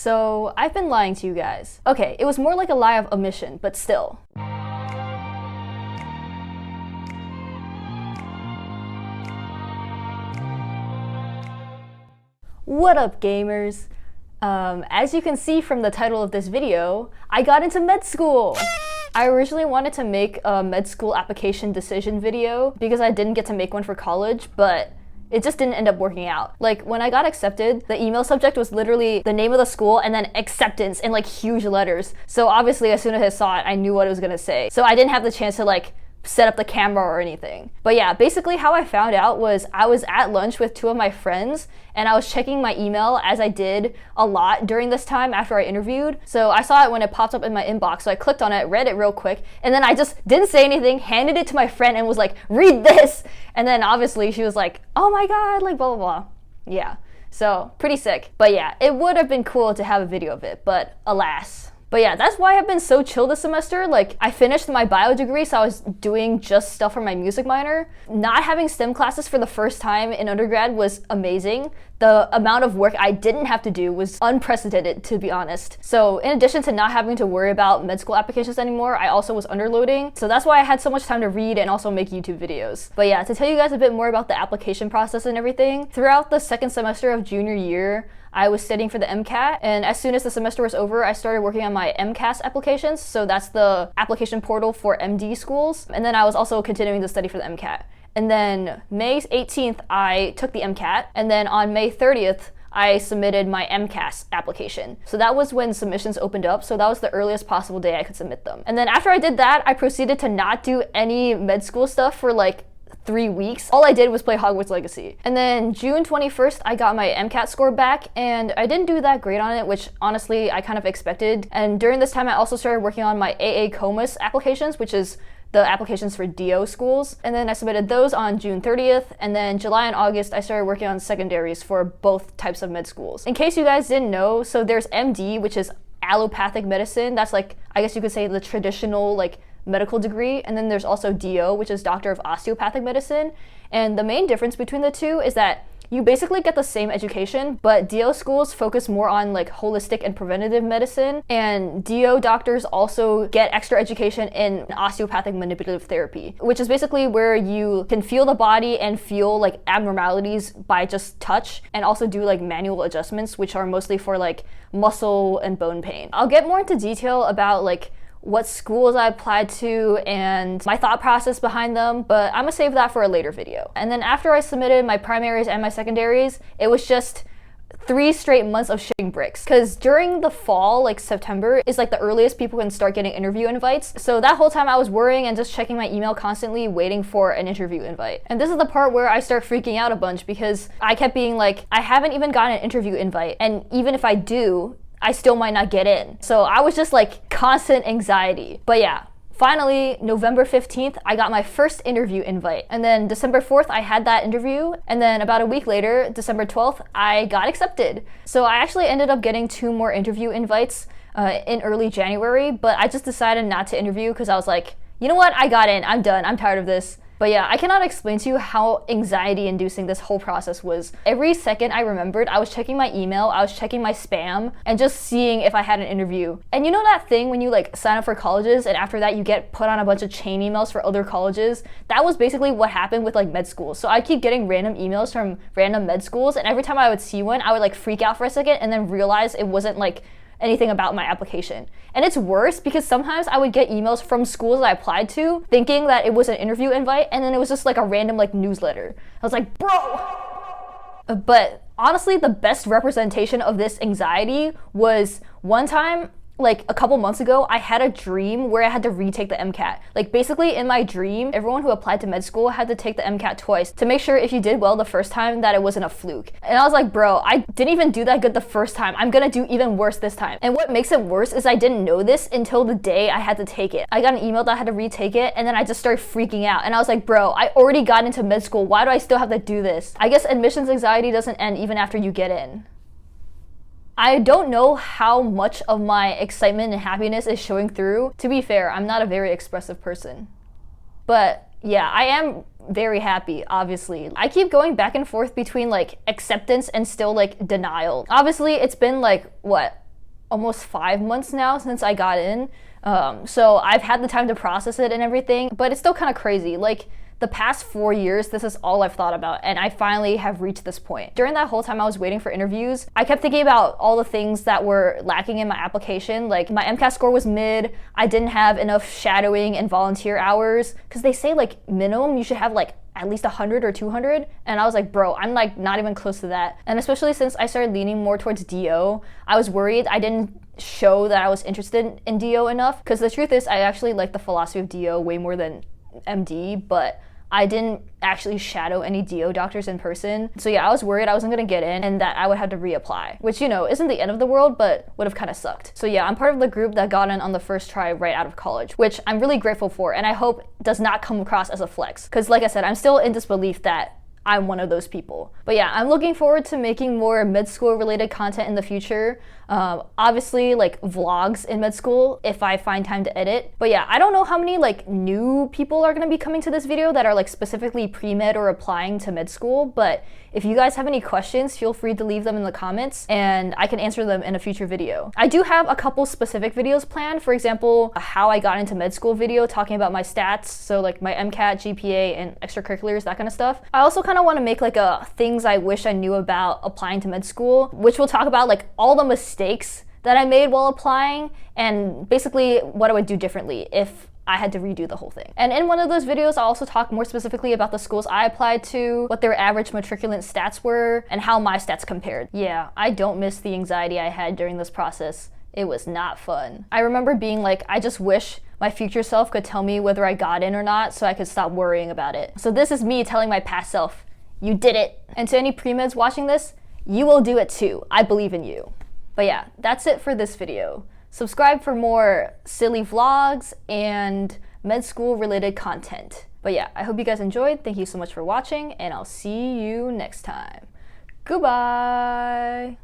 So I've been lying to you guys. Okay, it was more like a lie of omission, but still. What up, gamers? As you can see from the title of this video, I got into med school! I originally wanted to make a med school application decision video because I didn't get to make one for college, but it just didn't end up working out. Like, when I got accepted, the email subject was literally the name of the school and then acceptance in like huge letters. So obviously as soon as I saw it, I knew what it was gonna say. So I didn't have the chance to like set up the camera or anything. But yeah, basically how I found out was I was at lunch with two of my friends and I was checking my email, as I did a lot during this time after I interviewed. So I saw it when it popped up in my inbox, so I clicked on it, read it real quick, and then I just didn't say anything, handed it to my friend and was like, read this! And then obviously she was like, oh my god, like blah blah blah. Yeah, so pretty sick. But yeah, it would have been cool to have a video of it, but alas. But yeah, that's why I've been so chill this semester. Like, I finished my bio degree, so I was doing just stuff for my music minor. Not having STEM classes for the first time in undergrad was amazing. The amount of work I didn't have to do was unprecedented, to be honest. So in addition to not having to worry about med school applications anymore, I also was underloading. So that's why I had so much time to read and also make YouTube videos. But yeah, to tell you guys a bit more about the application process and everything, throughout the second semester of junior year, I was studying for the MCAT, and as soon as the semester was over, I started working on my MCAS applications, so that's the application portal for MD schools, and then I was also continuing to study for the MCAT. And then May 18th, I took the MCAT, and then on May 30th, I submitted my MCAS application. So that was when submissions opened up, so that was the earliest possible day I could submit them. And then after I did that, I proceeded to not do any med school stuff for like 3 weeks. All I did was play Hogwarts Legacy. And then June 21st, I got my MCAT score back, and I didn't do that great on it, which honestly I kind of expected. And during this time, I also started working on my AA COMAS applications, which is the applications for DO schools. And then I submitted those on June 30th, and then July and August, I started working on secondaries for both types of med schools. In case you guys didn't know, so there's MD, which is allopathic medicine. That's like, I guess you could say the traditional like medical degree, and then there's also DO, which is Doctor of Osteopathic Medicine. And the main difference between the two is that you basically get the same education, but DO schools focus more on like holistic and preventative medicine, and DO doctors also get extra education in osteopathic manipulative therapy, which is basically where you can feel the body and feel like abnormalities by just touch, and also do like manual adjustments, which are mostly for like muscle and bone pain. I'll get more into detail about like what schools I applied to and my thought process behind them, but I'm gonna save that for a later video. And then after I submitted my primaries and my secondaries, it was just 3 straight months of shitting bricks. Because during the fall, like September, is like the earliest people can start getting interview invites. So that whole time I was worrying and just checking my email constantly, waiting for an interview invite. And this is the part where I start freaking out a bunch, because I kept being like, I haven't even gotten an interview invite, and even if I do, I still might not get in. So I was just like constant anxiety. But yeah, finally, November 15th, I got my first interview invite. And then December 4th, I had that interview. And then about a week later, December 12th, I got accepted. So I actually ended up getting 2 more interview invites in early January, but I just decided not to interview because I was like, you know what, I got in, I'm done, I'm tired of this. But yeah, I cannot explain to you how anxiety-inducing this whole process was. Every second I remembered, I was checking my email, I was checking my spam, and just seeing if I had an interview. And you know that thing when you like sign up for colleges and after that you get put on a bunch of chain emails for other colleges? That was basically what happened with like med schools. So I keep getting random emails from random med schools, and every time I would see one, I would like freak out for a second and then realize it wasn't like anything about my application. And it's worse because sometimes I would get emails from schools that I applied to thinking that it was an interview invite, and then it was just like a random like newsletter. I was like, bro! But honestly, the best representation of this anxiety was one time, like a couple months ago, I had a dream where I had to retake the MCAT. Like basically in my dream, everyone who applied to med school had to take the MCAT twice to make sure if you did well the first time that it wasn't a fluke. And I was like, bro, I didn't even do that good the first time. I'm gonna do even worse this time. And what makes it worse is I didn't know this until the day I had to take it. I got an email that I had to retake it, and then I just started freaking out. And I was like, bro, I already got into med school. Why do I still have to do this? I guess admissions anxiety doesn't end even after you get in. I don't know how much of my excitement and happiness is showing through. To be fair, I'm not a very expressive person. But yeah, I am very happy, obviously. I keep going back and forth between like acceptance and still like denial. Obviously, it's been like, what, almost 5 months now since I got in. So I've had the time to process it and everything, but it's still kind of crazy. Like, the past 4 years, this is all I've thought about, and I finally have reached this point. During that whole time I was waiting for interviews, I kept thinking about all the things that were lacking in my application. Like, my MCAT score was mid, I didn't have enough shadowing and volunteer hours, because they say like minimum you should have like at least 100 or 200, and I was like, bro, I'm like not even close to that. And especially since I started leaning more towards DO, I was worried I didn't show that I was interested in DO enough, because the truth is I actually like the philosophy of DO way more than MD, but I didn't actually shadow any DO doctors in person. So yeah, I was worried I wasn't gonna get in and that I would have to reapply, which, you know, isn't the end of the world, but would have kind of sucked. So yeah, I'm part of the group that got in on the first try right out of college, which I'm really grateful for, and I hope does not come across as a flex. Because like I said, I'm still in disbelief that I'm one of those people. But yeah, I'm looking forward to making more med school related content in the future. Obviously like vlogs in med school if I find time to edit. But yeah, I don't know how many like new people are gonna be coming to this video that are like specifically pre-med or applying to med school, but if you guys have any questions, feel free to leave them in the comments and I can answer them in a future video. I do have a couple specific videos planned. For example, a how I got into med school video talking about my stats, so like my MCAT, GPA, and extracurriculars, that kind of stuff. I also kind of want to make like a things I wish I knew about applying to med school, which will talk about like all the mistakes that I made while applying and basically what I would do differently if I had to redo the whole thing. And in one of those videos, I'll also talk more specifically about the schools I applied to, what their average matriculant stats were, and how my stats compared. Yeah, I don't miss the anxiety I had during this process. It was not fun. I remember being like, I just wish my future self could tell me whether I got in or not so I could stop worrying about it. So this is me telling my past self, you did it. And to any pre-meds watching this, you will do it too. I believe in you. But yeah, that's it for this video. Subscribe for more silly vlogs and med school related content. But yeah, I hope you guys enjoyed. Thank you so much for watching, and I'll see you next time. Goodbye.